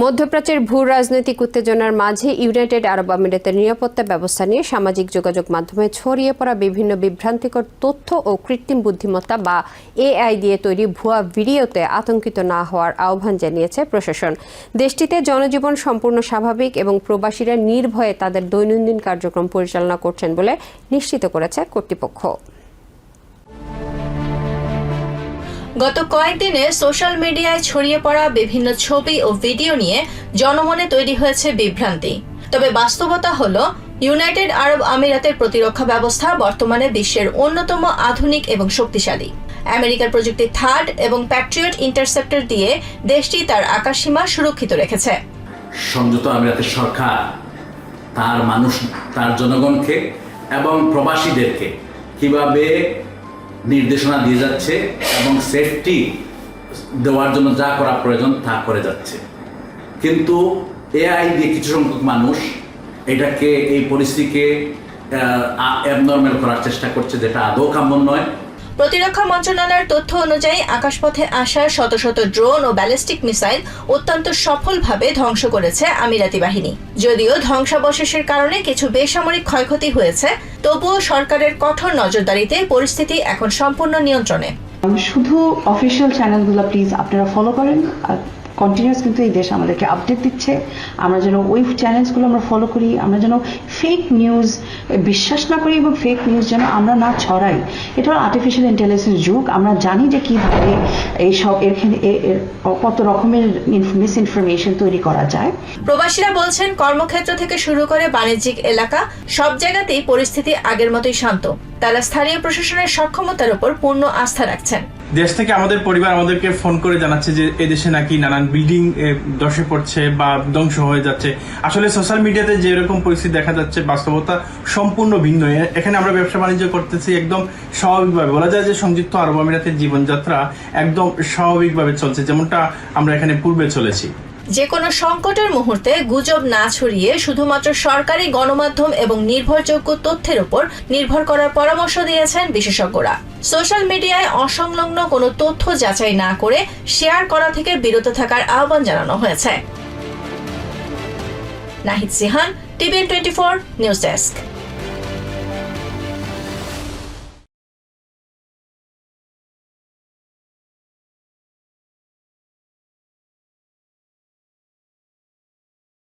মধ্যপ্রাচ্যের ভূ রাজনৈতিক উত্তেজনার মাঝে ইউনাইটেড আরব আমিরাতের নিরাপত্তা ব্যবস্থা নিয়ে সামাজিক যোগাযোগ মাধ্যমে ছড়িয়ে পড়া বিভিন্ন বিভ্রান্তিকর তথ্য ও কৃত্রিম বুদ্ধিমত্তা বা এআই দিয়ে তৈরি ভুয়া ভিডিওতে আতঙ্কিত না হওয়ার আহ্বান জানিয়েছে প্রশাসন। দেশটিতে জনজীবন সম্পূর্ণ স্বাভাবিক এবং প্রবাসীরা নির্ভয়ে তাদের দৈনন্দিন কার্যক্রম পরিচালনা করছেন বলে নিশ্চিত করেছে কর্তৃপক্ষ। গত কয়েকদিনে সোশ্যাল মিডিয়ায় ছড়িয়ে পড়া বিভিন্ন ছবি ও ভিডিও নিয়ে জনমনে তৈরি হয়েছে বিভ্রান্তি। তবে বাস্তবতা হলো ইউনাইটেড আরব আমিরাতের প্রতিরক্ষা ব্যবস্থা বর্তমানে বিশ্বের অন্যতম আধুনিক এবং শক্তিশালী। আমেরিকার প্রযুক্তি থার্ড এবং প্যাট্রিয়ট ইন্টারসেপ্টর দিয়ে দেশটি তার আকাশসীমা সুরক্ষিত রেখেছে। সংযুক্ত আমিরাতের সরকার তার মানুষ, তার জনগণকে এবং প্রবাসীদেরকে কিভাবে নির্দেশনা দিয়ে যাচ্ছে এবং সেফটি দেওয়ার জন্য যা করা প্রয়োজন তা করে যাচ্ছে। কিন্তু এআই দিয়ে কিছু সংখ্যক মানুষ এটাকে, এই পরিস্থিতিকে অ্যাবনর্মাল করার চেষ্টা করছে, যেটা আদৌ কাম্য নয়। প্রতিরক্ষা মন্ত্রণালয়ের তথ্য অনুযায়ী আকাশপথে আসা শত শত ড্রোন ও ব্যালিস্টিক মিসাইল অত্যন্ত সফলভাবে ধ্বংস করেছে আমিরাতি বাহিনী। যদিও ধ্বংসাবশেষের কারণে কিছু বেসামরিক ক্ষয়ক্ষতি হয়েছে, তবুও সরকারের কঠোর নজরদারিতে পরিস্থিতি এখন সম্পূর্ণ নিয়ন্ত্রণে। শুধু অফিসিয়াল চ্যানেলগুলো প্লিজ আপনারা ফলো করেন। কন্টিনিউয়াস কিন্তু এই দেশ আমাদেরকে আপডেট দিচ্ছে, আমরা যেন ওই চ্যানেলসগুলো আমরা ফলো করি, আমরা যেন ফেক নিউজ বিশ্বাস না করি এবং ফেক নিউজ যেন আমরা না ছড়াই। এটা আর্টিফিশিয়াল ইন্টেলিজেন্স যুগ, আমরা জানি যে কিভাবে এইসব এখানে কত রকমের মিস ইনফরমেশন তৈরি করা যায়। প্রবাসীরা বলছেন কর্মক্ষেত্র থেকে শুরু করে বাণিজ্যিক এলাকা সব জায়গাতেই পরিস্থিতি আগের মতোই শান্ত। তারা স্থানীয় প্রশাসনের সক্ষমতার উপর পূর্ণ আস্থা রাখছেন। দেশ থেকে আমাদের পরিবার আমাদেরকে ফোন করে জানাচ্ছে যে এদেশে নাকি নানান বিল্ডিং ধসে পড়ছে বা ধ্বংস হয়ে যাচ্ছে। আসলে সোশ্যাল মিডিয়াতে যে এরকম পরিস্থিতি দেখা যাচ্ছে, বাস্তবতা সম্পূর্ণ ভিন্ন। এখানে আমরা ব্যবসা বাণিজ্য করতেছি একদম স্বাভাবিকভাবে। বলা যায় যে সংযুক্ত আরব আমিরাতের জীবনযাত্রা একদম স্বাভাবিকভাবে চলছে, যেমনটা আমরা এখানে পূর্বে চলেছি। যে কোনো সংকটের মুহূর্তে গুজব না ছড়িয়ে শুধুমাত্র সরকারি গণমাধ্যম এবং নির্ভরযোগ্য তথ্যের উপর নির্ভর করার পরামর্শ দিয়েছেন বিশেষজ্ঞরা। সোশ্যাল মিডিয়ায় অসংলগ্ন কোনো তথ্য যাচাই না করে শেয়ার করা থেকে বিরত থাকার আহ্বান জানানো হয়েছে। Nahid Sihan, TVN24 news desk.